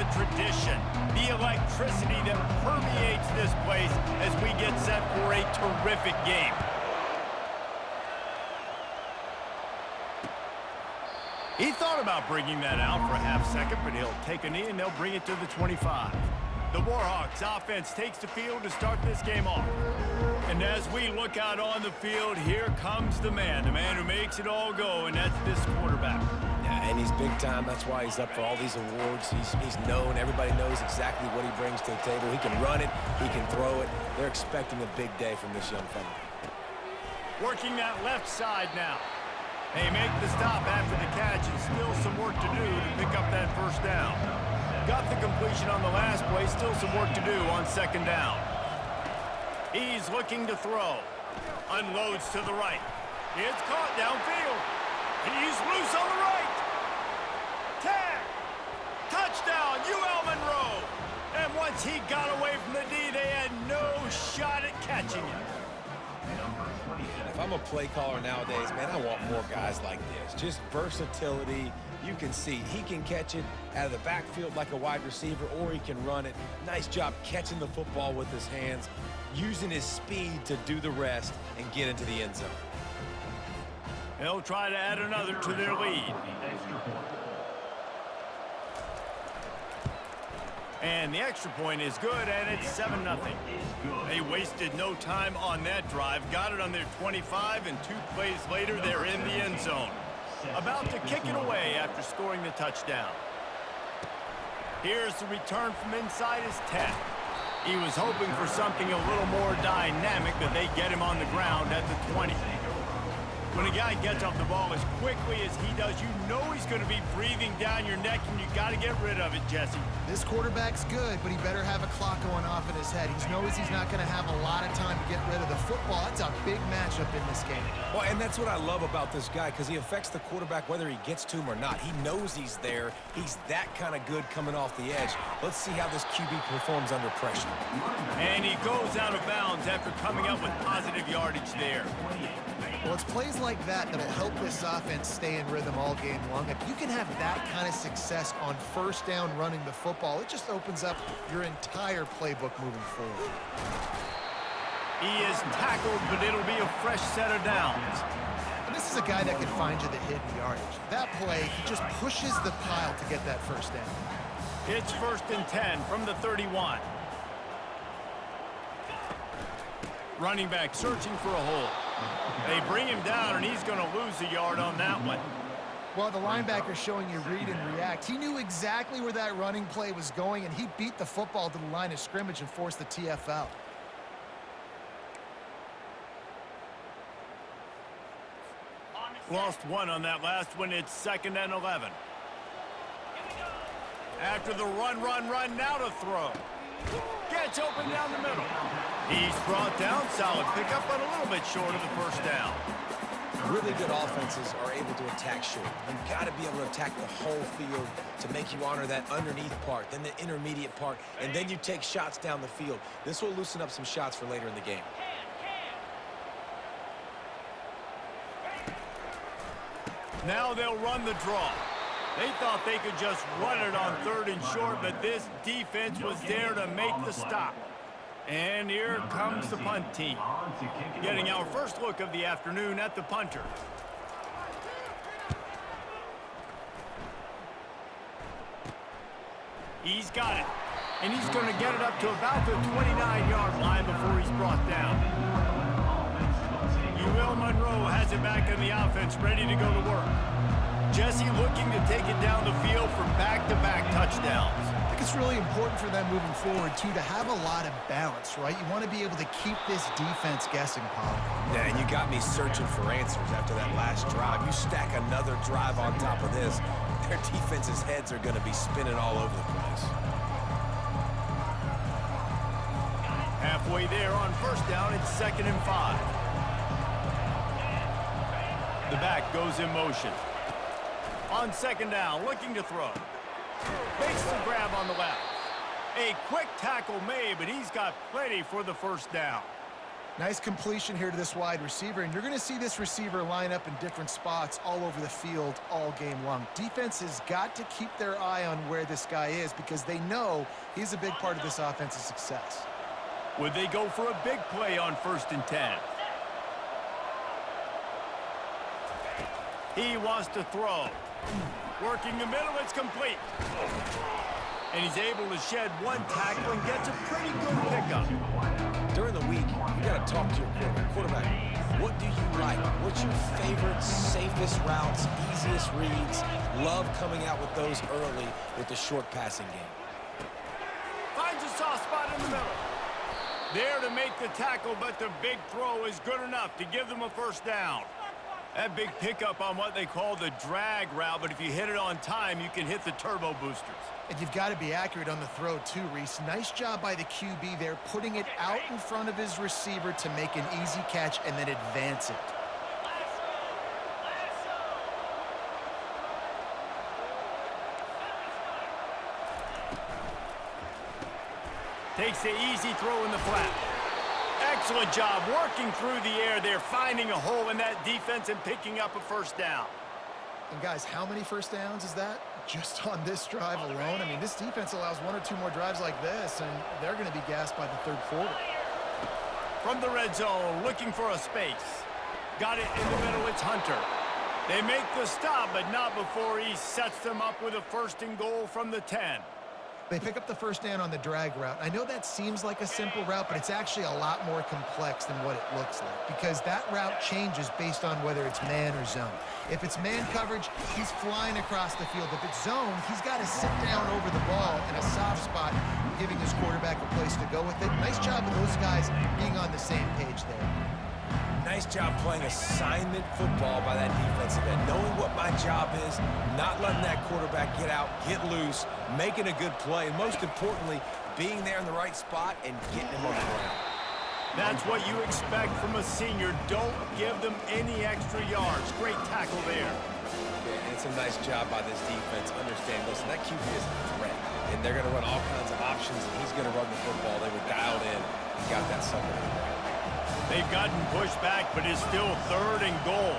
the tradition, the electricity that permeates this place as we get set for a terrific game. He thought about bringing that out for a half second, but he'll take a knee and they'll bring it to the 25. The Warhawks offense takes the field to start this game off. And as we look out on the field, here comes the man who makes it all go, and that's this quarterback. Yeah, and he's big time. That's why he's up for all these awards. He's known. Everybody knows exactly what he brings to the table. He can run it. He can throw it. They're expecting a big day from this young fella. Working that left side now. They make the stop after the catch, and still some work to do to pick up that first down. Got the completion on the last play, still some work to do on second down. He's looking to throw. Unloads to the right. It's caught downfield. He's loose on the right. Tag. Touchdown, UL Monroe. And once he got away from the D, they had no shot at catching him. If I'm a play caller nowadays, man, I want more guys like this. Just versatility. You can see he can catch it out of the backfield like a wide receiver, or he can run it. Nice job catching the football with his hands, using his speed to do the rest and get into the end zone. They'll try to add another to their lead. And the extra point is good, and it's 7-0. They wasted no time on that drive. Got it on their 25, and 2 plays later, they're in the end zone. About to kick it away after scoring the touchdown. Here's the return from inside his 10. He was hoping for something a little more dynamic, but they get him on the ground at the 20. When a guy gets off the ball as quickly as he does, you know he's going to be breathing down your neck, and you got to get rid of it, Jesse. This quarterback's good, but he better have a clock going off in his head. He knows he's not going to have a lot of time to get rid of the football. That's a big matchup in this game. Well, and that's what I love about this guy, because he affects the quarterback whether he gets to him or not. He knows he's there. He's that kind of good coming off the edge. Let's see how this QB performs under pressure. And he goes out of bounds after coming up with positive yardage there. Well, it's plays like that that'll help this offense stay in rhythm all game long. If you can have that kind of success on first down running the football, it just opens up your entire playbook moving forward. He is tackled, but it'll be a fresh set of downs. And this is a guy that can find you the hidden yardage. That play, he just pushes the pile to get that first down. It's 1st and 10 from the 31. Running back searching for a hole. They bring him down, and he's going to lose a yard on that one. Well, the linebacker's showing you read and react. He knew exactly where that running play was going, and he beat the football to the line of scrimmage and forced the TFL. Lost one on that last one. It's 2nd and 11. After the run, now to throw. Gets open down the middle. He's brought down. Solid pickup, but a little bit short of the first down. Really good offenses are able to attack short. You've got to be able to attack the whole field to make you honor that underneath part, then the intermediate part, and then you take shots down the field. This will loosen up some shots for later in the game. Now they'll run the draw. They thought they could just run it on 3rd and short, but this defense was there to make the stop. And here comes the punt team. Getting our first look of the afternoon at the punter. He's got it. And he's going to get it up to about the 29-yard line before he's brought down. UL Monroe has it back in the offense, ready to go to work. Jesse looking to take it down the field for back-to-back touchdowns. I think it's really important for them moving forward, too, to have a lot of balance, right? You want to be able to keep this defense guessing, Paul. Yeah, and you got me searching for answers after that last drive. You stack another drive on top of this, their defense's heads are going to be spinning all over the place. Halfway there on first down, it's 2nd and 5. The back goes in motion. On 2nd down, looking to throw. Makes the grab on the left. A quick tackle made, but he's got plenty for the first down. Nice completion here to this wide receiver, and you're going to see this receiver line up in different spots all over the field all game long. Defense has got to keep their eye on where this guy is because they know he's a big part of this offense's success. Would they go for a big play on 1st and 10? He wants to throw. Working the middle, it's complete. And he's able to shed one tackle and gets a pretty good pickup. During the week, you got to talk to your quarterback. What do you like? What's your favorite, safest routes, easiest reads? Love coming out with those early with the short passing game. Finds a soft spot in the middle. There to make the tackle, but the big throw is good enough to give them a 1st down. That big pickup on what they call the drag route, but if you hit it on time, you can hit the turbo boosters. And you've got to be accurate on the throw too, Reese. Nice job by the QB there, putting it out in front of his receiver to make an easy catch and then advance it. Takes the easy throw in the flat. Excellent job working through the air there, finding a hole in that defense and picking up a 1st down. And guys, how many 1st downs is that? Just on this drive alone? I mean, this defense allows 1 or 2 more drives like this, and they're going to be gassed by the 3rd quarter. From the red zone, looking for a space. Got it in the middle, it's Hunter. They make the stop, but not before he sets them up with a 1st and goal from the 10. They pick up the 1st down on the drag route. I know that seems like a simple route, but it's actually a lot more complex than what it looks like because that route changes based on whether it's man or zone. If it's man coverage, he's flying across the field. If it's zone, he's got to sit down over the ball in a soft spot, giving his quarterback a place to go with it. Nice job of those guys being on the same page there. Nice job playing assignment football by that defensive end, knowing what my job is, not letting that quarterback get out, get loose, making a good play, and most importantly, being there in the right spot and getting him on the ground. That's what you expect from a senior. Don't give them any extra yards. Great tackle there. Yeah, and it's a nice job by this defense. Understand, listen, that QB is a threat, and they're going to run all kinds of options, and he's going to run the football. They were dialed in and got that sucker in the ground. They've gotten pushed back, but it's still 3rd and goal.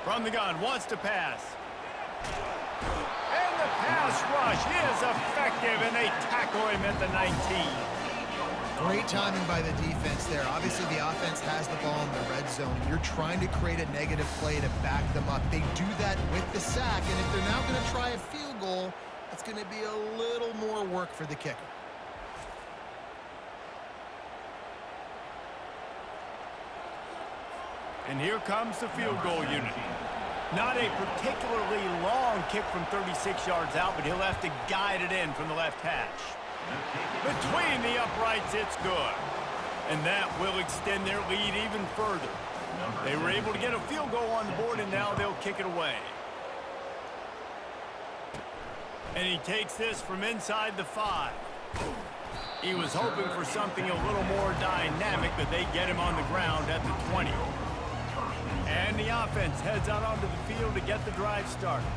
From the gun, wants to pass. And the pass rush is effective, and they tackle him at the 19. Great timing by the defense there. Obviously, the offense has the ball in the red zone. You're trying to create a negative play to back them up. They do that with the sack, and if they're now going to try a field goal, that's going to be a little more work for the kicker. And here comes the field goal unit. Not a particularly long kick from 36 yards out, but he'll have to guide it in from the left hash. Between the uprights, it's good. And that will extend their lead even further. They were able to get a field goal on the board, and now they'll kick it away. And he takes this from inside the 5. He was hoping for something a little more dynamic, but they get him on the ground at the 20. And the offense heads out onto the field to get the drive started.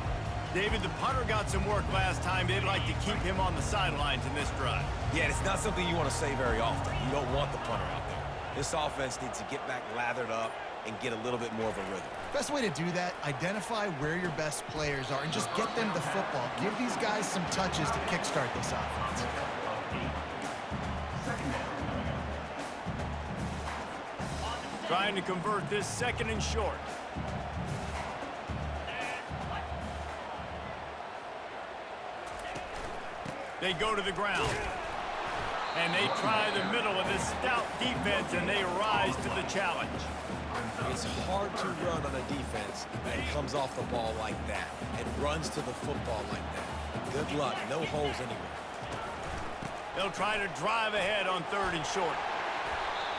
David, the punter got some work last time. They'd like to keep him on the sidelines in this drive. Yeah, it's not something you want to say very often. You don't want the punter out there. This offense needs to get back lathered up and get a little bit more of a rhythm. Best way to do that, identify where your best players are and just get them the football. Give these guys some touches to kickstart this offense. Trying to convert this 2nd and short. They go to the ground. And they try the middle of this stout defense, and they rise to the challenge. It's hard to run on a defense that comes off the ball like that and runs to the football like that. Good luck. No holes anywhere. They'll try to drive ahead on 3rd and short.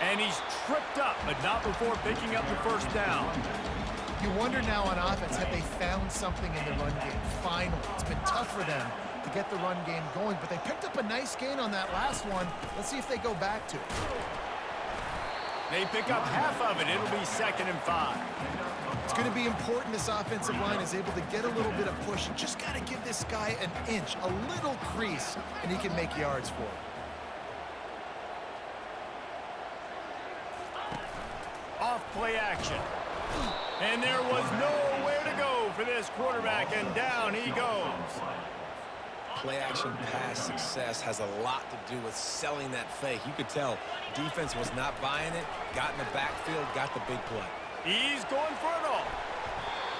And he's tripped up, but not before picking up the 1st down. You wonder now on offense, have they found something in the run game? Finally, it's been tough for them to get the run game going, but they picked up a nice gain on that last one. Let's see if they go back to it. They pick up half of it. It'll be 2nd and 5. It's going to be important this offensive line is able to get a little bit of push. You just got to give this guy an inch, a little crease, and he can make yards for it. play action. And there was nowhere to go for this quarterback, and down he goes. Play action pass success has a lot to do with selling that fake. You could tell defense was not buying it, got in the backfield, got the big play. He's going for it all.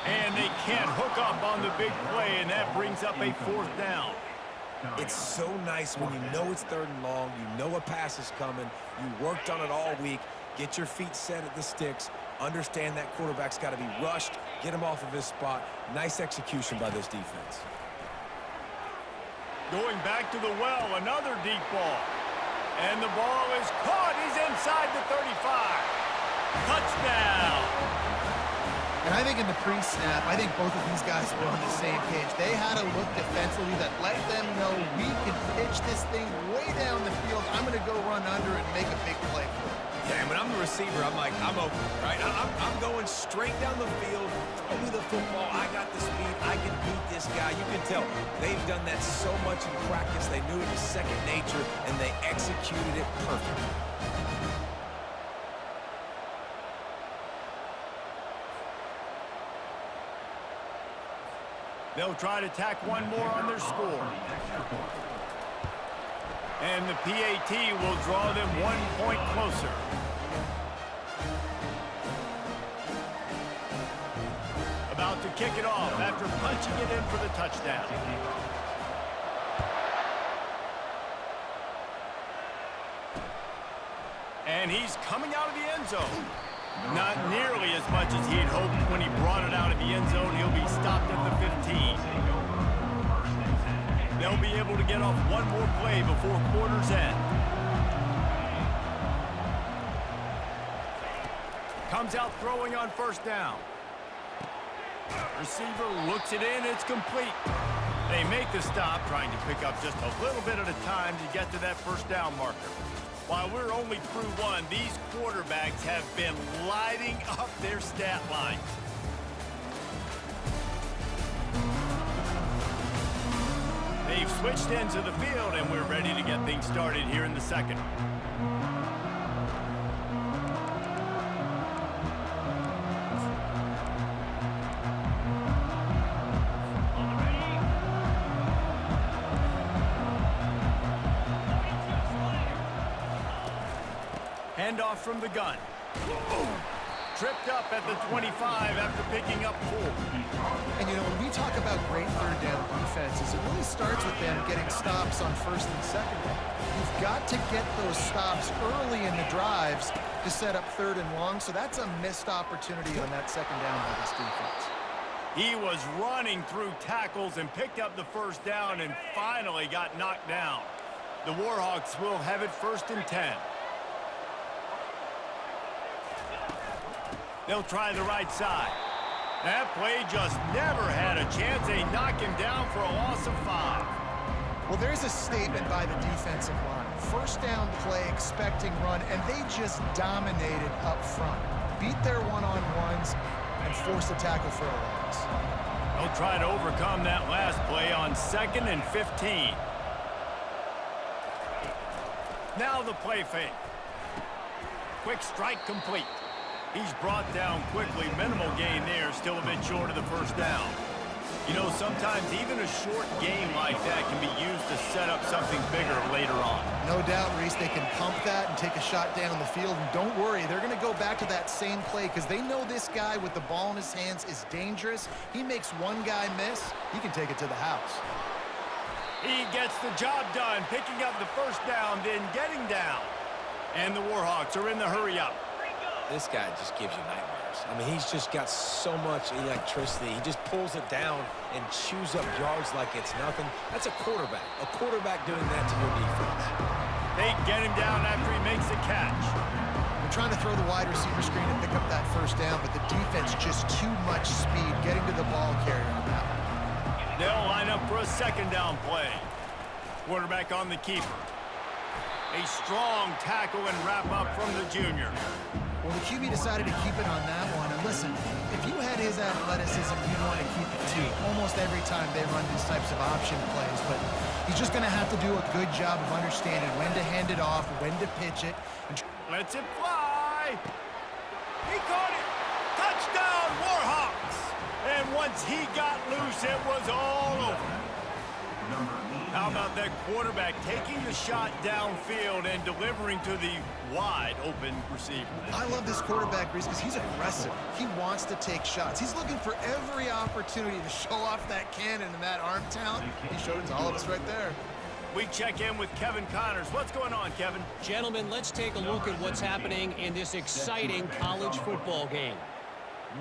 And they can't hook up on the big play, and that brings up a 4th down. It's so nice when you know it's 3rd and long, you know a pass is coming, you worked on it all week, get your feet set at the sticks, understand that quarterback's got to be rushed, get him off of his spot. Nice execution by this defense. Going back to the well, another deep ball. And the ball is caught. He's inside the 35. Touchdown. And I think in the pre-snap, I think both of these guys were on the same page. They had a look defensively that let them know we can pitch this thing way down the field. I'm going to go run under and make a big play for it. Yeah, and when I'm the receiver, I'm like, I'm open, right? I'm going straight down the field, throw me the football, I got the speed, I can beat this guy. You can tell they've done that so much in practice. They knew it was second nature, and they executed it perfectly. They'll try to tack one more on their score. And the PAT will draw them 1 point closer. About to kick it off after punching it in for the touchdown. And he's coming out of the end zone. Not nearly as much as he had hoped when he brought it out of the end zone. He'll be stopped at the 15. They'll be able to get off one more play before quarter's end. Comes out throwing on 1st down. Receiver looks it in. It's complete. They make the stop, trying to pick up just a little bit at a time to get to that 1st down marker. While we're only through one, these quarterbacks have been lighting up their stat lines. They've switched into the field, and we're ready to get things started here in the 2nd. Handoff from the gun. Tripped up at the 25 after picking up 4. And, you know, when we talk about great 3rd down defenses, it really starts with them getting stops on 1st and 2nd down. You've got to get those stops early in the drives to set up 3rd and long, so that's a missed opportunity on that 2nd down by this defense. He was running through tackles and picked up the 1st down and finally got knocked down. The Warhawks will have it 1st and 10. They'll try the right side. That play just never had a chance. They knock him down for a loss of 5. Well, there's a statement by the defensive line. 1st down play, expecting run, and they just dominated up front. Beat their one-on-ones and forced a tackle for a loss. They'll try to overcome that last play on 2nd and 15. Now the play fake. Quick strike complete. He's brought down quickly. Minimal gain there, still a bit short of the 1st down. You know, sometimes even a short game like that can be used to set up something bigger later on. No doubt, Reese, they can pump that and take a shot down the field. And don't worry, they're going to go back to that same play because they know this guy with the ball in his hands is dangerous. He makes one guy miss, he can take it to the house. He gets the job done, picking up the 1st down, then getting down. And the Warhawks are in the hurry-up. This guy just gives you nightmares. I mean, he's just got so much electricity. He just pulls it down and chews up yards like it's nothing. That's a quarterback. A quarterback doing that to your defense. They get him down after he makes the catch. They're trying to throw the wide receiver screen and pick up that 1st down, but the defense just too much speed getting to the ball carrier on that one. They'll line up for a 2nd down play. Quarterback on the keeper. A strong tackle and wrap up from the junior. Well, the QB decided to keep it on that one. And listen, if you had his athleticism, you'd want to keep it too. Almost every time they run these types of option plays. But he's just going to have to do a good job of understanding when to hand it off, when to pitch it. And lets it fly. He caught it. Touchdown, Warhawks. And once he got loose, it was all over. How about that quarterback taking the shot downfield and delivering to the wide open receiver? I love this quarterback, Reese, because he's aggressive. He wants to take shots. He's looking for every opportunity to show off that cannon and that arm talent. He showed it to all of us right there. We check in with Kevin Connors. What's going on, Kevin? Gentlemen, let's take a look at what's happening in this exciting college football game.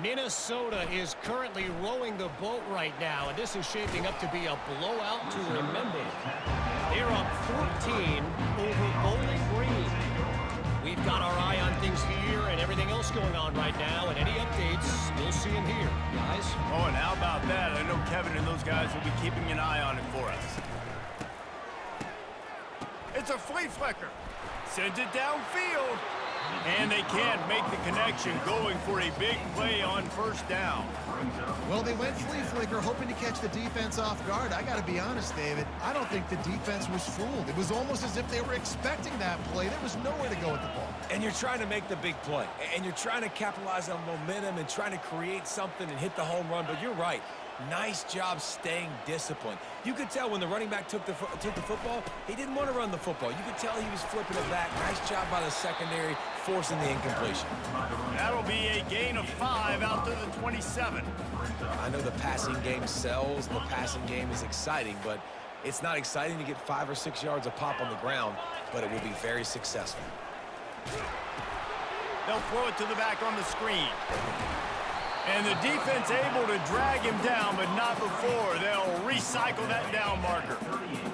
Minnesota is currently rowing the boat right now, and this is shaping up to be a blowout to remember. They're up 14 over Bowling Green. We've got our eye on things here and everything else going on right now, and any updates, you'll see them here, guys. Oh, and how about that? I know Kevin and those guys will be keeping an eye on it for us. It's a flea flicker. Sends it downfield. And they can't make the connection, going for a big play on first down. Well, they went flea flicker, hoping to catch the defense off guard. I got to be honest, David. I don't think the defense was fooled. It was almost as if they were expecting that play. There was nowhere to go with the ball. And you're trying to make the big play. And you're trying to capitalize on momentum and trying to create something and hit the home run. But you're right. Nice job staying disciplined. You could tell when the running back took the football, he didn't want to run the football. You could tell he was flipping it back. Nice job by the secondary, forcing the incompletion. That'll be a gain of 5 out to the 27. I know the passing game sells, and the passing game is exciting, but it's not exciting to get 5 or 6 yards a pop on the ground, but it will be very successful. They'll throw it to the back on the screen. And the defense able to drag him down, but not before. They'll recycle that down marker.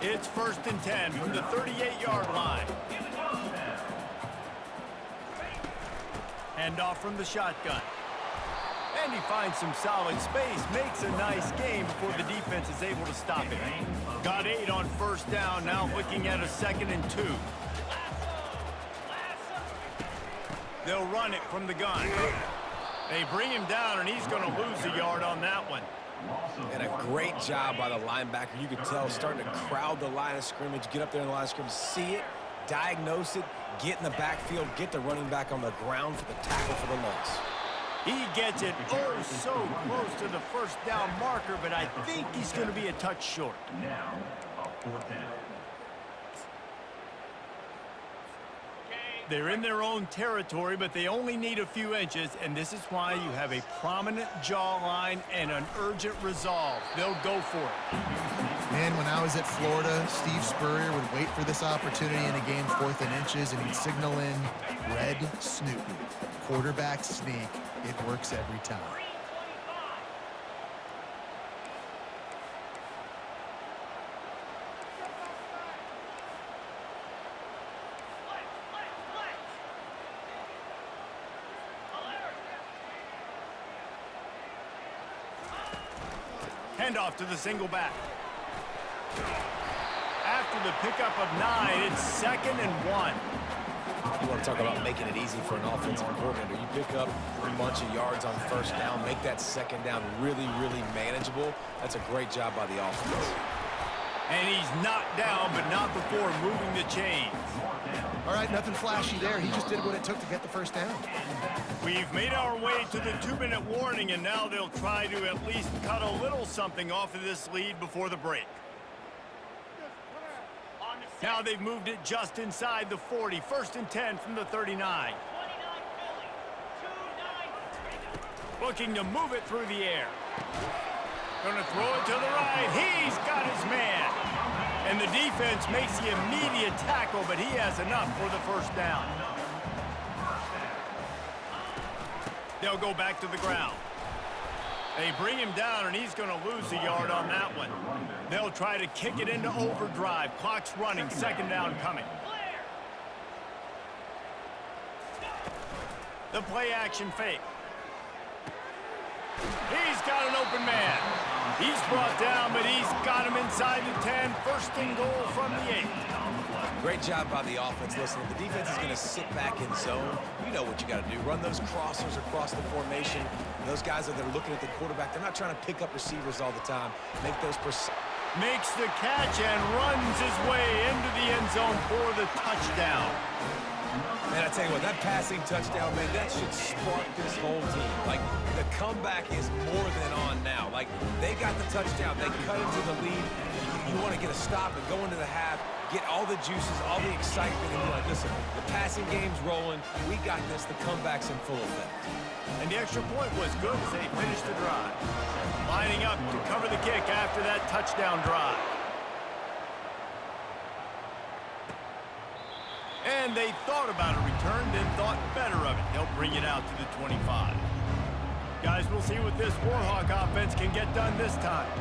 It's 1st and 10 from the 38-yard line. Hand off from the shotgun. And he finds some solid space, makes a nice game before the defense is able to stop him. Got 8 on first down, now looking at a 2nd and 2. They'll run it from the gun. They bring him down, and he's going to lose a yard on that one. And a great job by the linebacker. You could tell starting to crowd the line of scrimmage, get up there in the line of scrimmage, see it, diagnose it, get in the backfield, get the running back on the ground for the tackle for the loss. He gets it oh so close to the first down marker, but I think he's going to be a touch short. Now, a 4th down. They're in their own territory, but they only need a few inches, and this is why you have a prominent jawline and an urgent resolve. They'll go for it. Man, when I was at Florida, Steve Spurrier would wait for this opportunity in a game 4th and inches, and he'd signal in red Snoopy. Quarterback sneak. It works every time. Handoff to the single back. After the pickup of 9, it's 2nd and 1. You want to talk about making it easy for an offensive coordinator. You pick up a bunch of yards on first down, make that 2nd down really, really manageable. That's a great job by the offense. And he's knocked down, but not before moving the chains. All right, nothing flashy there. He just did what it took to get the first down. We've made our way to the 2-minute warning, and now they'll try to at least cut a little something off of this lead before the break. Now they've moved it just inside the 40. 1st and 10 from the 39. Looking to move it through the air. Gonna throw it to the right. He's got his man. And the defense makes the immediate tackle, but he has enough for the first down. They'll go back to the ground. They bring him down, and he's going to lose a yard on that one. They'll try to kick it into overdrive. Clock's running. 2nd down coming. The play action fake. He's got an open man. He's brought down, but he's got him inside the 10. 1st and goal from the 8. Great job by the offense. Listen, if the defense is going to sit back in zone, you know what you got to do. Run those crossers across the formation. Those guys that are looking at the quarterback, they're not trying to pick up receivers all the time. Make those makes the catch and runs his way into the end zone for the touchdown. Man, I tell you what, that passing touchdown, man, that should spark this whole team. Like, the comeback is more than on now. Like, they got the touchdown. They cut into the lead. You want to get a stop and go into the half, get all the juices, all the excitement, and be like, listen, the passing game's rolling. We got this. The comeback's in full effect. And the extra point was good as they finished the drive. Lining up to cover the kick after that touchdown drive. And they thought about a return, then thought better of it. They'll bring it out to the 25. Guys, we'll see what this Warhawk offense can get done this time.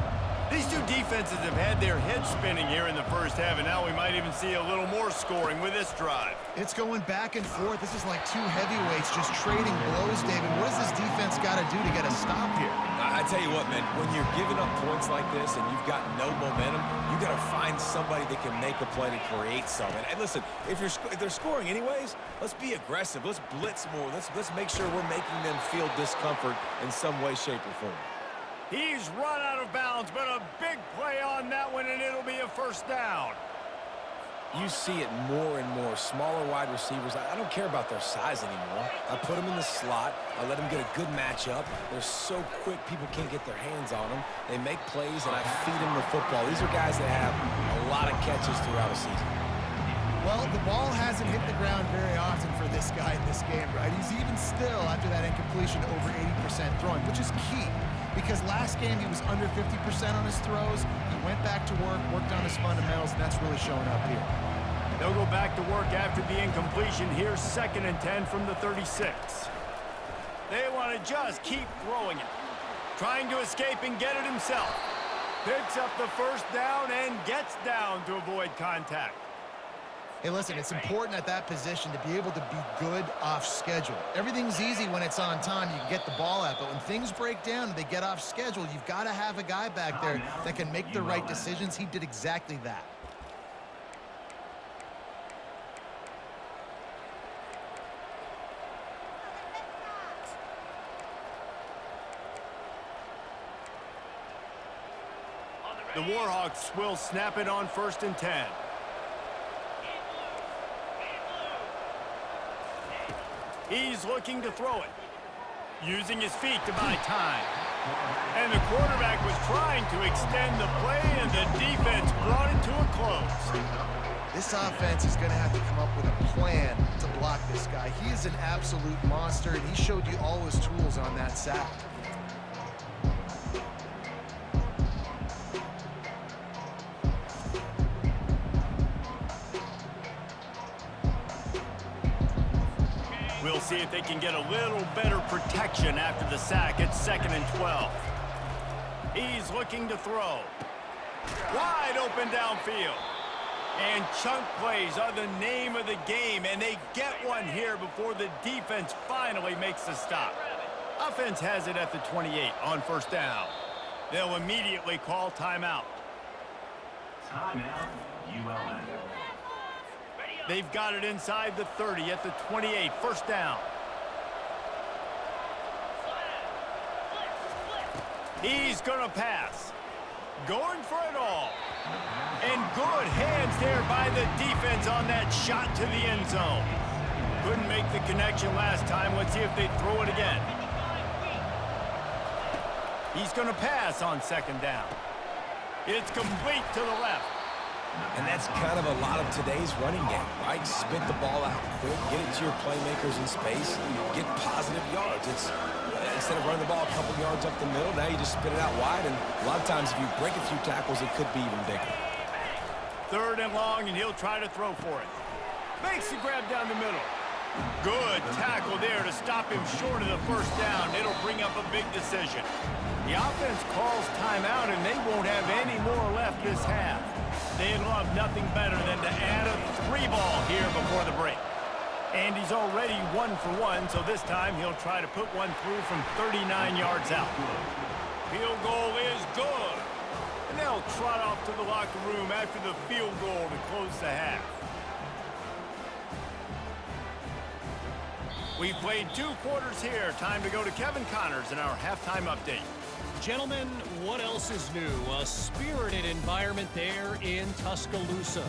These two defenses have had their heads spinning here in the first half, and now we might even see a little more scoring with this drive. It's going back and forth. This is like two heavyweights just trading blows, David. What does this defense got to do to get a stop here? I tell you what, man, when you're giving up points like this and you've got no momentum, you got to find somebody that can make a play to create something. And listen, if they're scoring anyways, let's be aggressive. Let's blitz more. Let's make sure we're making them feel discomfort in some way, shape, or form. He's run out of bounds, but a big play on that one, and it'll be a first down. You see it more and more. Smaller wide receivers, I don't care about their size anymore. I put them in the slot. I let them get a good matchup. They're so quick, people can't get their hands on them. They make plays, and I feed them the football. These are guys that have a lot of catches throughout a season. Well, the ball hasn't hit the ground very often for this guy in this game, right? He's even still, after that incompletion, over 80% throwing, which is key. Because last game he was under 50% on his throws. He went back to work, worked on his fundamentals, and that's really showing up here. They'll go back to work after the incompletion. Here's 2nd and 10 from the 36. They want to just keep throwing it. Trying to escape and get it himself. Picks up the first down and gets down to avoid contact. Hey, listen, it's important at that position to be able to be good off schedule. Everything's easy when it's on time. You can get the ball out, but when things break down and they get off schedule, you've got to have a guy back there that can make the right decisions. He did exactly that. The Warhawks will snap it on 1st and 10. He's looking to throw it, using his feet to buy time. And the quarterback was trying to extend the play, and the defense brought it to a close. This offense is going to have to come up with a plan to block this guy. He is an absolute monster, and he showed you all his tools on that sack. We'll see if they can get a little better protection after the sack. It's 2nd and 12. He's looking to throw. Wide open downfield. And chunk plays are the name of the game, and they get one here before the defense finally makes the stop. Offense has it at the 28 on 1st down. They'll immediately call timeout. Timeout, ULM. They've got it inside the 30 at the 28, 1st down. He's going to pass. Going for it all. And good hands there by the defense on that shot to the end zone. Couldn't make the connection last time. Let's see if they throw it again. He's going to pass on 2nd down. It's complete to the left. And that's kind of a lot of today's running game, right? Spit the ball out quick, get it to your playmakers in space, get positive yards. It's instead of running the ball a couple yards up the middle, now you just spit it out wide, and a lot of times if you break a few tackles, it could be even bigger. 3rd and long, and he'll try to throw for it. Makes the grab down the middle. Good tackle there to stop him short of the 1st down. It'll bring up a big decision. The offense calls timeout, and they won't have any more left this half. They'd love nothing better than to add a 3-ball here before the break. And he's already 1 for 1, so this time he'll try to put one through from 39 yards out. Field goal is good. And they'll trot off to the locker room after the field goal to close the half. We've played 2 quarters here. Time to go to Kevin Connors in our halftime update. Gentlemen, what else is new? A spirited environment there in Tuscaloosa.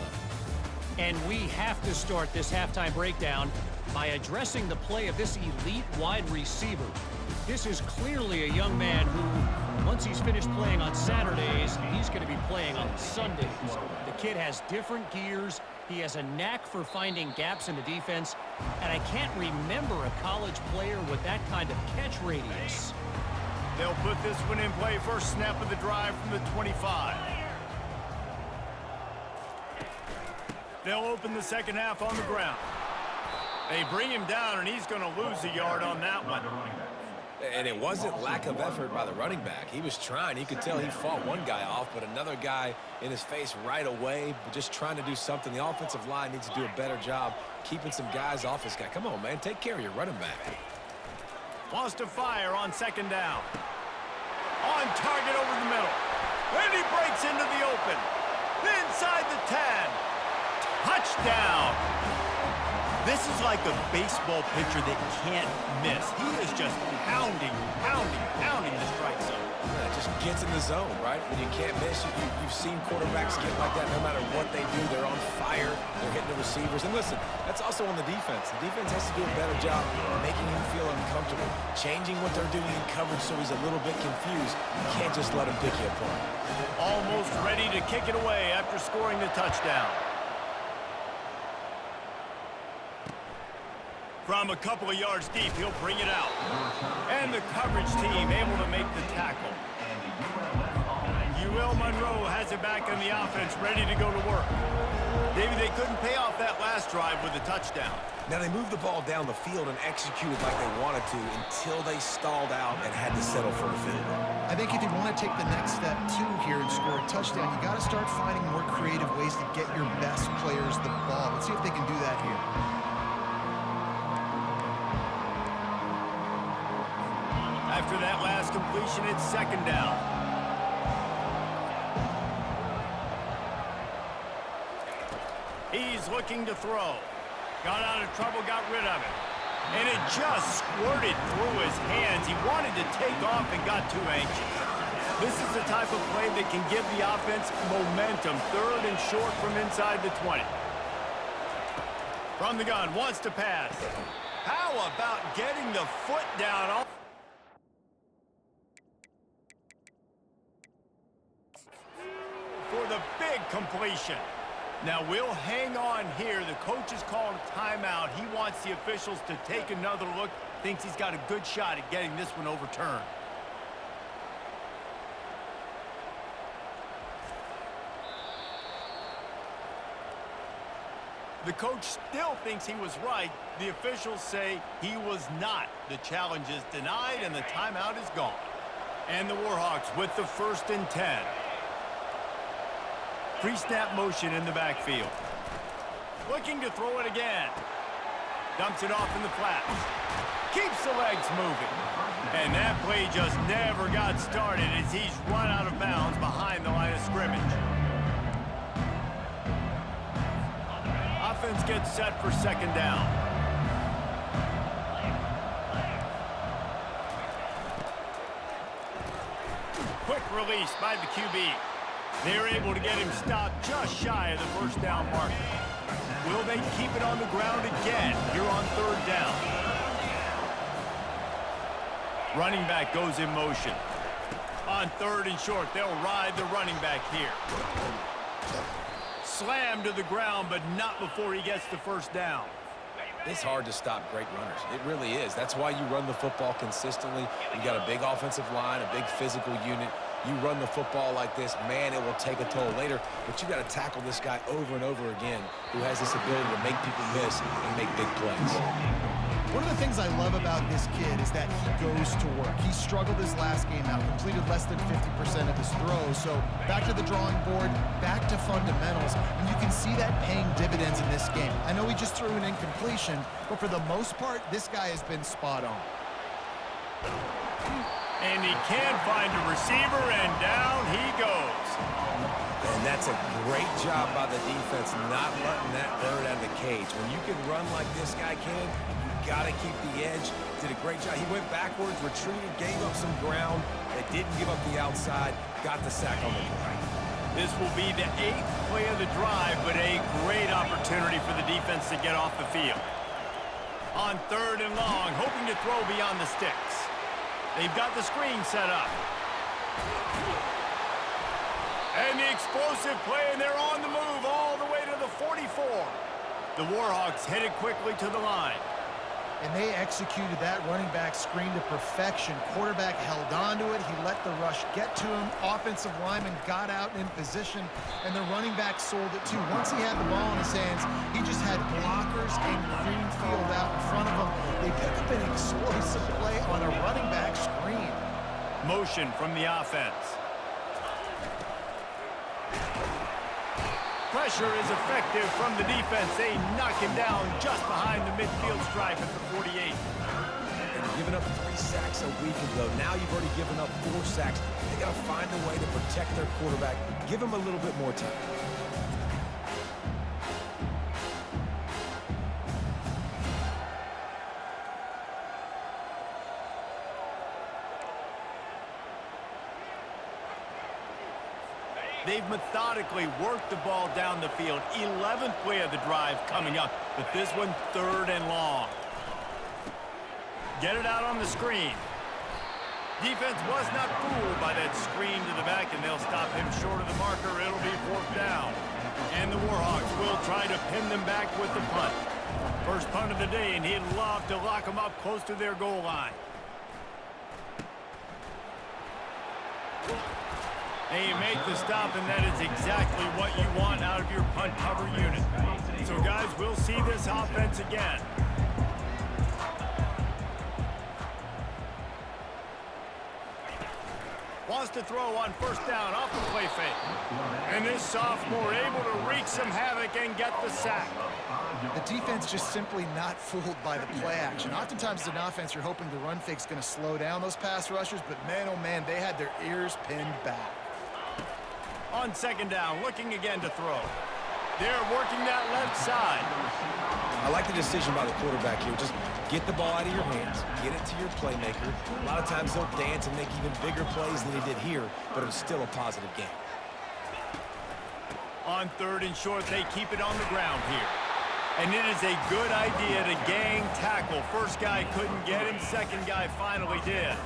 And we have to start this halftime breakdown by addressing the play of this elite wide receiver. This is clearly a young man who, once he's finished playing on Saturdays, he's going to be playing on Sundays. The kid has different gears. He has a knack for finding gaps in the defense. And I can't remember a college player with that kind of catch radius. They'll put this one in play first snap of the drive from the 25. They'll open the second half on the ground. They bring him down, and he's going to lose a yard on that one. And it wasn't lack of effort by the running back. He was trying. He could tell he fought one guy off, but another guy in his face right away, just trying to do something. The offensive line needs to do a better job keeping some guys off this guy. Come on, man. Take care of your running back. Wants to fire on second down. On target over the middle. And he breaks into the open. Inside the 10. Touchdown. This is like a baseball pitcher that can't miss. He is just pounding the strike zone. Yeah, it just gets in the zone, right? When you can't miss, you've seen quarterbacks get like that no matter what they do. They're on fire. They're hitting the receivers. And listen, that's also on the defense. The defense has to do a better job making him feel uncomfortable, changing what they're doing in coverage so he's a little bit confused. You can't just let him pick you apart. Almost ready to kick it away after scoring the touchdown. From a couple of yards deep, he'll bring it out. And the coverage team able to make the tackle. UL Monroe has it back on the offense, ready to go to work. Maybe they couldn't pay off that last drive with a touchdown. Now, they moved the ball down the field and executed like they wanted to until they stalled out and had to settle for a field goal. I think if you want to take the next step, too, here and score a touchdown, you got to start finding more creative ways to get your best players the ball. Let's see if they can do that here. After that last completion, it's second down. He's looking to throw. Got out of trouble, got rid of it. And it just squirted through his hands. He wanted to take off and got too anxious. This is the type of play that can give the offense momentum. Third and short from inside the 20. From the gun, wants to pass. How about getting the foot down? For the big completion. Now we'll hang on here. The coach is calling a timeout. He wants the officials to take another look. Thinks he's got a good shot at getting this one overturned. The coach still thinks he was right. The officials say he was not. The challenge is denied and the timeout is gone. And the Warhawks with the 1st and 10. Pre-snap motion in the backfield. Looking to throw it again. Dumps it off in the flats. Keeps the legs moving. And that play just never got started as he's run out of bounds behind the line of scrimmage. Offense gets set for second down. Quick release by the QB. They're able to get him stopped just shy of the first down mark. Will they keep it on the ground again here on third down? Running back goes in motion. On third and short, they'll ride the running back here. Slammed to the ground, but not before he gets the first down. It's hard to stop great runners. It really is. That's why you run the football consistently. You got a big offensive line, a big physical unit. You run the football like this, man, it will take a toll later. But you got to tackle this guy over and over again who has this ability to make people miss and make big plays. One of the things I love about this kid is that he goes to work. He struggled his last game out, completed less than 50% of his throws. So back to the drawing board, back to fundamentals, and you can see that paying dividends in this game. I know he just threw an incompletion, but for the most part, this guy has been spot on. And he can find a receiver, and down he goes. And that's a great job by the defense, not letting that bird out of the cage. When you can run like this guy can, you got to keep the edge. Did a great job. He went backwards, retreated, gave up some ground. They didn't give up the outside, got the sack on the play. This will be the 8th play of the drive, but a great opportunity for the defense to get off the field. On 3rd and long, hoping to throw beyond the sticks. They've got the screen set up. And the explosive play, and they're on the move all the way to the 44. The Warhawks headed quickly to the line. And they executed that running back screen to perfection. Quarterback held on to it. He let the rush get to him. Offensive lineman got out in position, and the running back sold it too. Once he had the ball in his hands, he just had blockers and green field out in front of him. They picked up an explosive play on a running back screen. Motion from the offense. Pressure is effective from the defense. They knock him down just behind the midfield stripe at the 48. They've given up 3 sacks a week ago. Now you've already given up 4 sacks. They got to find a way to protect their quarterback. Give him a little bit more time. They've methodically worked the ball down the field. 11th play of the drive coming up, but this one 3rd and long. Get it out on the screen. Defense was not fooled by that screen to the back, and they'll stop him short of the marker. It'll be 4th down. And the Warhawks will try to pin them back with the punt. First punt of the day, and he'd love to lock them up close to their goal line. They make the stop, and that is exactly what you want out of your punt cover unit. So, guys, we'll see this offense again. Wants to throw on 1st down off the play fake. And this sophomore able to wreak some havoc and get the sack. The defense just simply not fooled by the play action. Oftentimes as an offense, you're hoping the run fake's going to slow down those pass rushers, but man, oh man, they had their ears pinned back. On 2nd down, looking again to throw. They're working that left side. I like the decision by the quarterback here. Just get the ball out of your hands. Get it to your playmaker. A lot of times they'll dance and make even bigger plays than he did here, but it was still a positive game. On 3rd and short, they keep it on the ground here. And it is a good idea to gang tackle. First guy couldn't get him. Second guy finally did.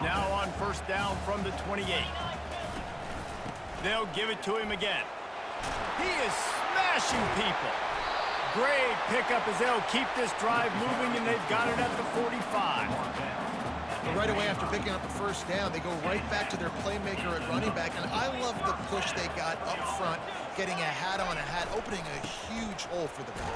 Now on 1st down from the 28. They'll give it to him again. He is smashing people. Great pickup as they'll keep this drive moving, and they've got it at the 45. But right away after picking up the 1st down, they go right back to their playmaker at running back. And I love the push they got up front, getting a hat on a hat, opening a huge hole for the back.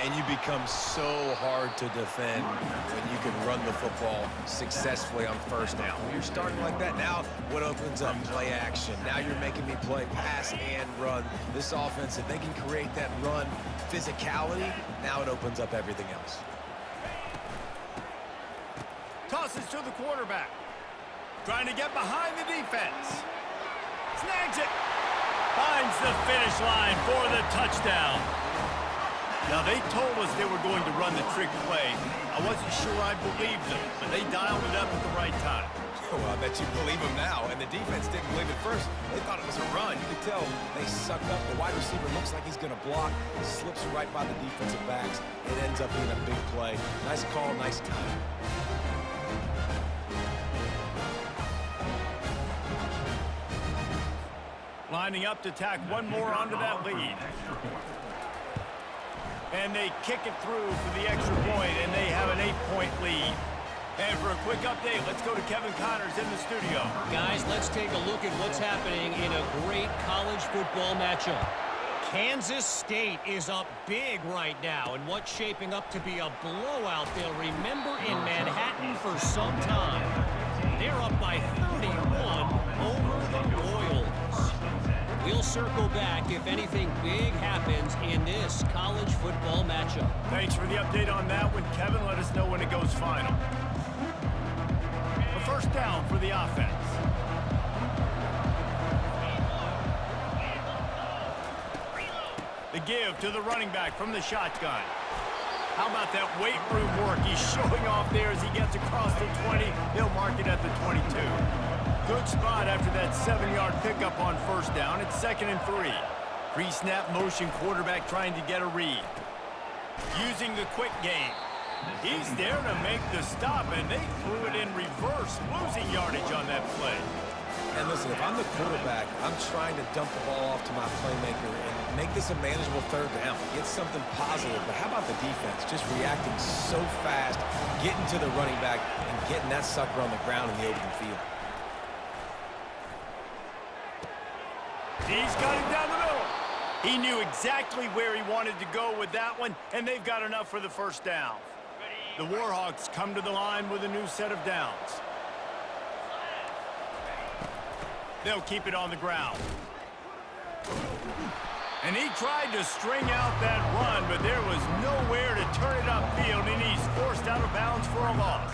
And you become so hard to defend when you can run the football successfully on 1st down. When you're starting like that, now what opens up play action. Now you're making me play pass and run. This offense, if they can create that run physicality, now it opens up everything else. Tosses to the quarterback. Trying to get behind the defense. Snags it. Finds the finish line for the touchdown. Now, they told us they were going to run the trick play. I wasn't sure I believed them, but they dialed it up at the right time. Well, I bet you believe him now. And the defense didn't believe it first. They thought it was a run. You could tell they suck up. The wide receiver looks like he's going to block. Slips right by the defensive backs. It ends up being a big play. Nice call, nice time. Lining up to tack one more onto that lead. And they kick it through for the extra point, and they have an 8-point lead. And for a quick update, let's go to Kevin Connors in the studio. Guys, let's take a look at what's happening in a great college football matchup. Kansas State is up big right now, and what's shaping up to be a blowout they'll remember in Manhattan for some time. They're up by 31 over the Royals. We'll circle back if anything big happens in this college football matchup. Thanks for the update on that one, Kevin. Let us know when it goes final. A 1st down for the offense. The give to the running back from the shotgun. How about that weight room work? He's showing off there as he gets across the 20. He'll mark it at the 22. good spot after that 7-yard pickup on first down. It's 2nd and 3. Pre-snap motion quarterback trying to get a read. Using the quick game. He's there to make the stop, and they threw it in reverse, losing yardage on that play. And listen, if I'm the quarterback, I'm trying to dump the ball off to my playmaker and make this a manageable 3rd down. Get something positive. But how about the defense? Just reacting so fast, getting to the running back, and getting that sucker on the ground in the open field. He's got him down the middle. He knew exactly where he wanted to go with that one, and they've got enough for the 1st down. The Warhawks come to the line with a new set of downs. They'll keep it on the ground. And he tried to string out that run, but there was nowhere to turn it upfield, and he's forced out of bounds for a loss.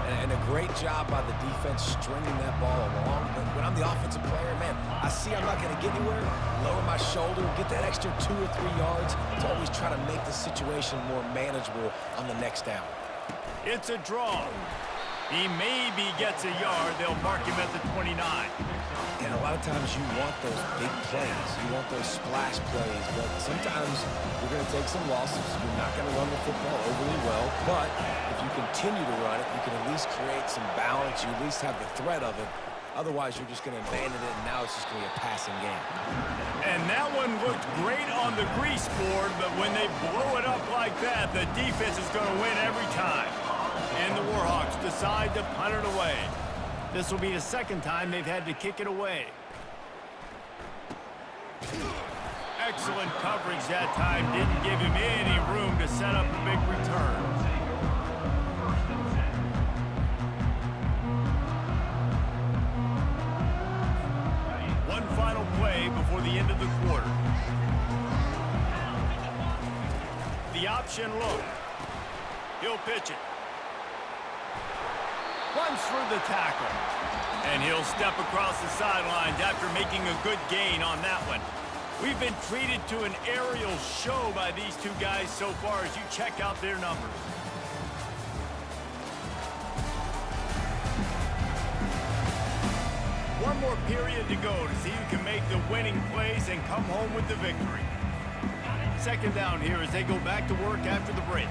And a great job by the defense stringing that ball along. But when I'm the offensive player, man, I see I'm not going to get anywhere, lower my shoulder, get that extra 2 or 3 yards to always try to make the situation more manageable on the next down. It's a draw. He maybe gets a yard. They'll mark him at the 29. And a lot of times you want those big plays. You want those splash plays. But sometimes you're going to take some losses. You're not going to run the football overly well. But if you continue to run it, you can at least create some balance. You at least have the threat of it. Otherwise, you're just going to abandon it, and now it's just going to be a passing game. And that one looked great on the grease board, but when they blow it up like that, the defense is going to win every time. And the Warhawks decide to punt it away. This will be the 2nd time they've had to kick it away. Excellent coverage that time. Didn't give him any room to set up a big return. One final play before the end of the quarter. The option look. He'll pitch it. Runs through the tackle. And he'll step across the sidelines after making a good gain on that one. We've been treated to an aerial show by these two guys so far as you check out their numbers. One more period to go to see who can make the winning plays and come home with the victory. 2nd down here as they go back to work after the break.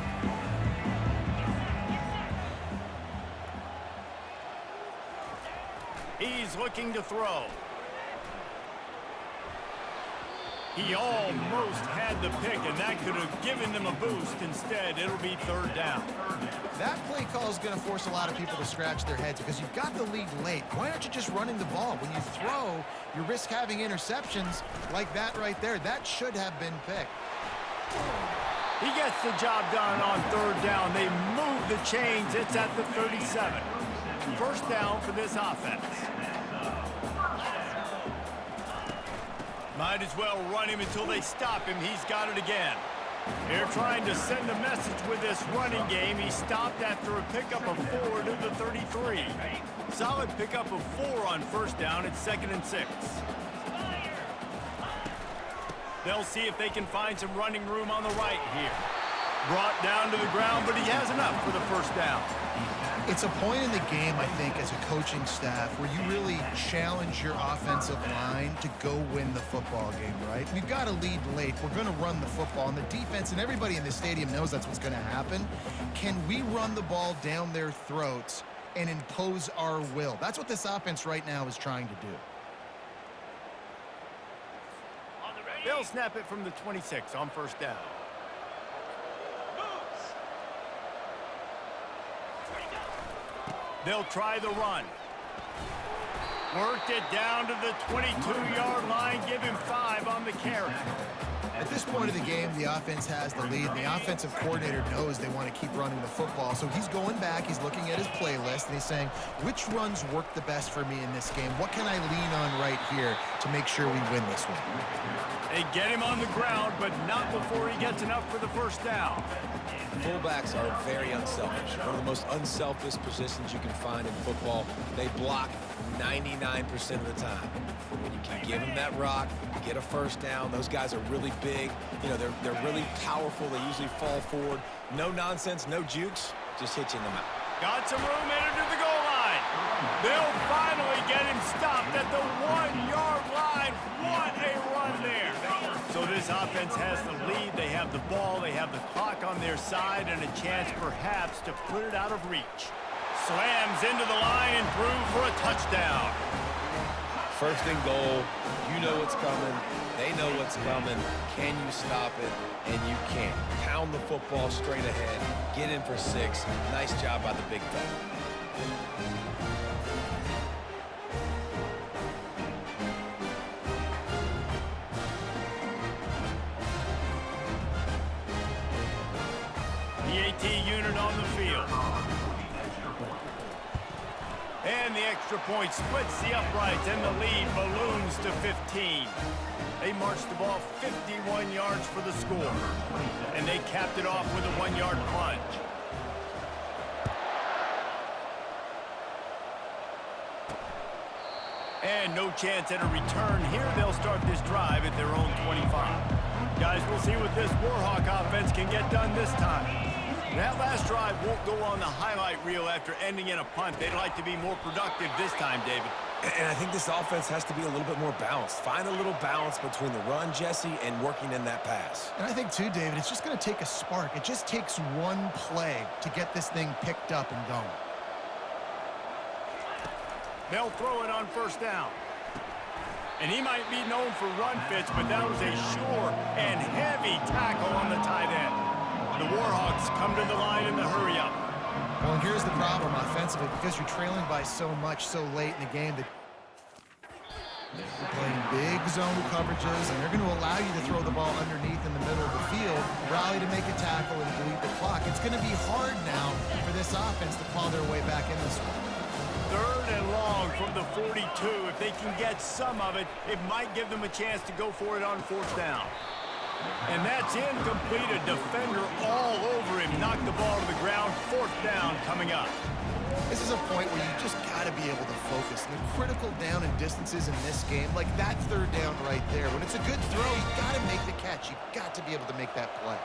He's looking to throw. He almost had the pick, and that could have given them a boost. Instead, it'll be 3rd down. That play call is going to force a lot of people to scratch their heads because you've got the lead late. Why aren't you just running the ball? When you throw, you risk having interceptions like that right there. That should have been picked. He gets the job done on 3rd down. They move the chains. It's at the 37. 1st down for this offense. Might as well run him until they stop him. He's got it again. They're trying to send a message with this running game. He stopped after a pickup of 4 to the 33. Solid pickup of 4 on 1st down. It's 2nd and 6. They'll see if they can find some running room on the right here. Brought down to the ground, but he has enough for the 1st down. It's a point in the game, I think, as a coaching staff where you really challenge your offensive line to go win the football game, right? We've got to lead late. We're going to run the football, and the defense and everybody in the stadium knows that's what's going to happen. Can we run the ball down their throats and impose our will? That's what this offense right now is trying to do. They'll snap it from the 26 on 1st down. They'll try the run. Worked it down to the 22-yard line. Give him 5 on the carry. At this point of the game, the offense has the lead. The offensive coordinator knows they want to keep running the football. So he's going back, he's looking at his playlist, and he's saying, which runs work the best for me in this game? What can I lean on right here to make sure we win this one? They get him on the ground, but not before he gets enough for the 1st down. Fullbacks are very unselfish. One of the most unselfish positions you can find in football. They block 99% of the time. When you can give them that rock, get a 1st down, those guys are really big. You know, they're really powerful. They usually fall forward. No nonsense, no jukes, just hit you in the mouth. Got some room, entered to the goal line. They'll finally get him stopped at the 1-yard line. What a run there. So this offense has the lead. They have the ball. They have the clock on their side and a chance perhaps to put it out of reach. Slams into the line and through for a touchdown. First and goal. You know what's coming. They know what's coming. Can you stop it? And you can't. Pound the football straight ahead. Get in for 6. Nice job by the big fella. The AT unit on the field. And the extra point splits the uprights, and the lead balloons to 15. They marched the ball 51 yards for the score. And they capped it off with a 1-yard plunge. And no chance at a return. Here they'll start this drive at their own 25. Guys, we'll see what this Warhawk offense can get done this time. That last drive won't go on the highlight reel after ending in a punt. They'd like to be more productive this time, David. And I think this offense has to be a little bit more balanced. Find a little balance between the run, Jesse, and working in that pass. And I think, too, David, it's just going to take a spark. It just takes one play to get this thing picked up and going. They'll throw it on first down. And he might be known for run fits, but that was a sure and heavy tackle on the tight end. The Warhawks come to the line in the hurry-up. Well, and here's the problem offensively, because you're trailing by so much so late in the game that you're playing big zone coverages, and they're going to allow you to throw the ball underneath in the middle of the field, rally to make a tackle, and bleed the clock. It's going to be hard now for this offense to claw their way back in this one. 3rd and long from the 42. If they can get some of it, it might give them a chance to go for it on 4th down. And that's incomplete. A defender all over him. Knocked the ball to the ground. 4th down coming up. This is a point where you just got to be able to focus. And the critical down and distances in this game, like that 3rd down right there. When it's a good throw, you got to make the catch. You got to be able to make that play.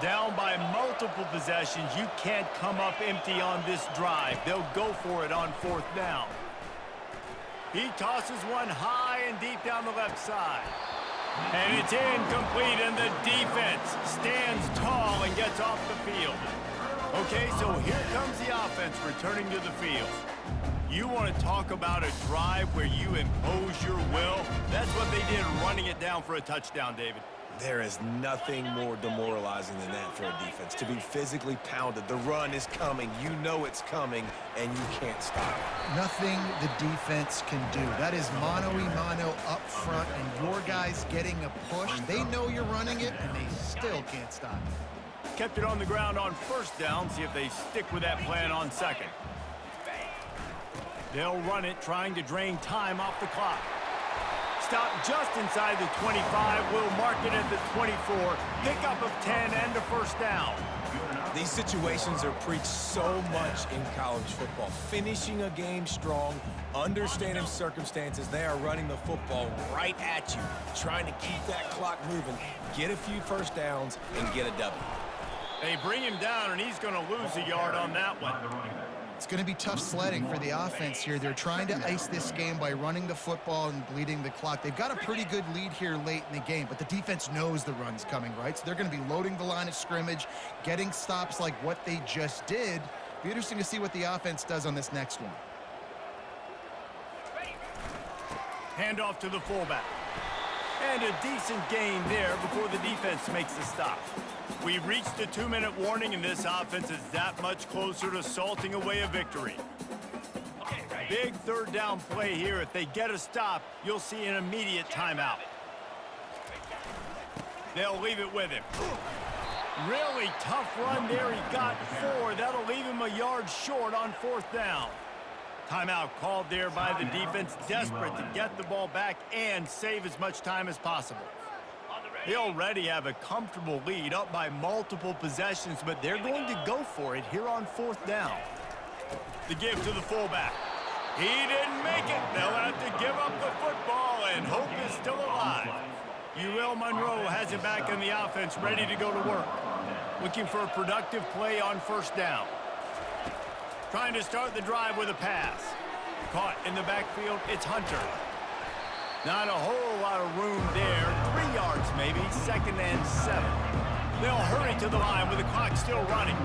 Down by multiple possessions. You can't come up empty on this drive. They'll go for it on 4th down. He tosses one high and deep down the left side. And it's incomplete, and the defense stands tall and gets off the field. Okay, so here comes the offense returning to the field. You want to talk about a drive where you impose your will? That's what they did, running it down for a touchdown, David. There is nothing more demoralizing than that for a defense. To be physically pounded. The run is coming. You know it's coming, and you can't stop it. Nothing the defense can do. That is mano-a-mano up front, and your guys getting a push. They know you're running it, and they still can't stop it. Kept it on the ground on 1st down. See if they stick with that plan on 2nd. They'll run it, trying to drain time off the clock. Stop just inside the 25. We'll mark it at the 24. Pickup of 10 and a 1st down. These situations are preached so much in college football. Finishing a game strong, understanding circumstances. They are running the football right at you, trying to keep that clock moving, get a few 1st downs, and get a W. They bring him down, and he's going to lose a yard on that one. It's going to be tough sledding for the offense here. They're trying to ice this game by running the football and bleeding the clock. They've got a pretty good lead here late in the game, but the defense knows the run's coming, right? So they're going to be loading the line of scrimmage, getting stops like what they just did. Be interesting to see what the offense does on this next one. Handoff to the fullback. And a decent gain there before the defense makes the stop. We've reached the 2-minute warning, and this offense is that much closer to salting away a victory. Big 3rd down play here. If they get a stop, you'll see an immediate timeout. They'll leave it with him. Really tough run there. He got 4. That'll leave him a yard short on 4th down. Timeout called there by the defense, desperate to get the ball back and save as much time as possible. They already have a comfortable lead, up by multiple possessions, but they're going to go for it here on 4th down. The give to the fullback. He didn't make it. They'll have to give up the football, and hope is still alive. UL Monroe has it back in the offense, ready to go to work. Looking for a productive play on 1st down. Trying to start the drive with a pass. Caught in the backfield, it's Hunter. Not a whole lot of room there. 3 yards maybe, 2nd and 7. They'll hurry to the line with the clock still running.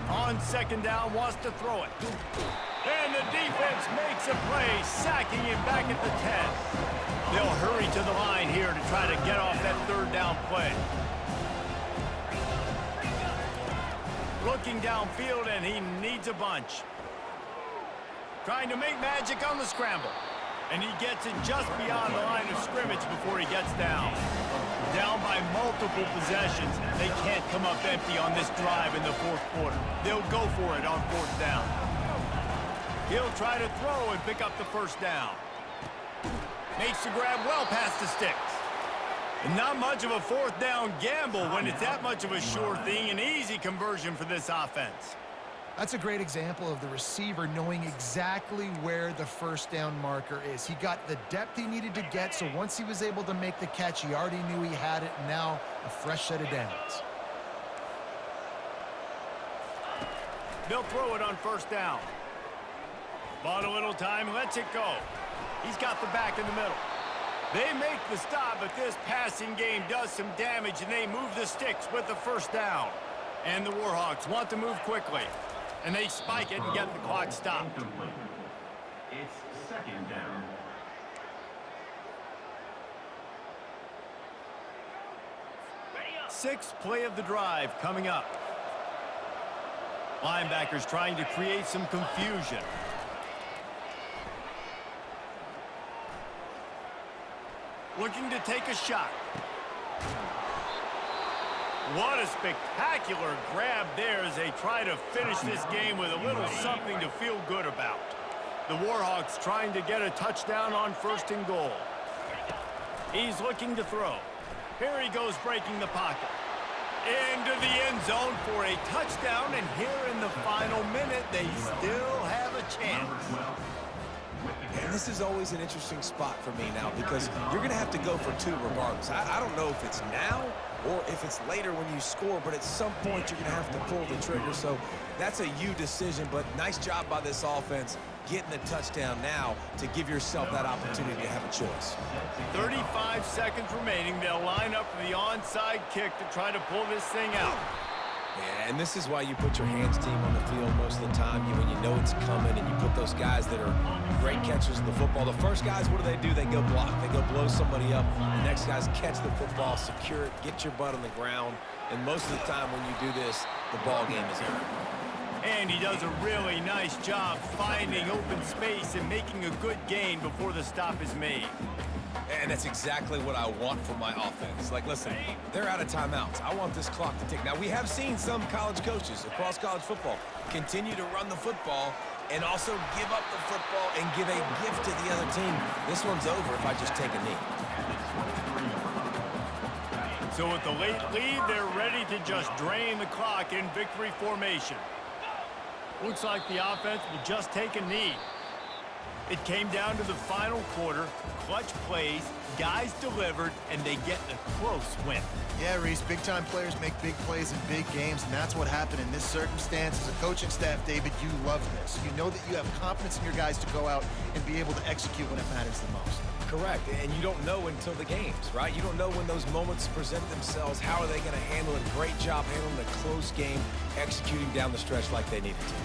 On 2nd down, wants to throw it. And the defense makes a play, sacking him back at the 10. They'll hurry to the line here to try to get off that 3rd down play. Looking downfield, and he needs a bunch. Trying to make magic on the scramble. And he gets it just beyond the line of scrimmage before he gets down. Down by multiple possessions. They can't come up empty on this drive in the 4th quarter. They'll go for it on 4th down. He'll try to throw and pick up the 1st down. Makes the grab well past the sticks. And not much of a 4th down gamble when it's that much of a sure thing. An easy conversion for this offense. That's a great example of the receiver knowing exactly where the 1st down marker is. He got the depth he needed to get, so once he was able to make the catch, he already knew he had it, and now a fresh set of downs. They'll throw it on 1st down. Bought a little time, lets it go. He's got the back in the middle. They make the stop, but this passing game does some damage, and they move the sticks with the 1st down. And the Warhawks want to move quickly. And they spike it and get the clock stopped. It's 2nd down. Sixth play of the drive coming up. Linebackers trying to create some confusion. Looking to take a shot. What a spectacular grab there as they try to finish this game with a little something to feel good about. The Warhawks trying to get a touchdown on 1st and goal. He's looking to throw. Here he goes breaking the pocket. Into the end zone for a touchdown, and here in the final minute, they still have a chance. And this is always an interesting spot for me now because you're going to have to go for 2 regardless. I don't know if it's now or if it's later when you score, but at some point you're going to have to pull the trigger. So that's a you decision, but nice job by this offense getting the touchdown now to give yourself that opportunity to have a choice. 35 seconds remaining. They'll line up for the onside kick to try to pull this thing out. Yeah, and this is why you put your hands team on the field most of the time. When you know it's coming and you put those guys that are great catchers of the football. The first guys, what do? They go block. They go blow somebody up. The next guys catch the football, secure it, get your butt on the ground. And most of the time when you do this, the ball game is over. And he does a really nice job finding open space and making a good gain before the stop is made. And that's exactly what I want from my offense. Like, listen, they're out of timeouts. I want this clock to tick. Now, we have seen some college coaches across college football continue to run the football and also give up the football and give a gift to the other team. This one's over if I just take a knee. So with the late lead, they're ready to just drain the clock in victory formation. Looks like the offense will just take a knee. It came down to the final quarter, clutch plays, guys delivered, and they get a close win. Yeah, Reese, big-time players make big plays in big games, and that's what happened in this circumstance. As a coaching staff, David, you love this. You know that you have confidence in your guys to go out and be able to execute when it matters the most. Correct, and you don't know until the games, right? You don't know when those moments present themselves. How are they going to handle it? Great job handling a close game, executing down the stretch like they needed to.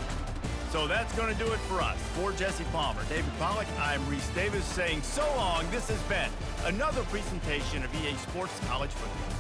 So that's going to do it for us. For Jesse Palmer, David Pollack, I'm Reese Davis saying so long. This has been another presentation of EA Sports College Football.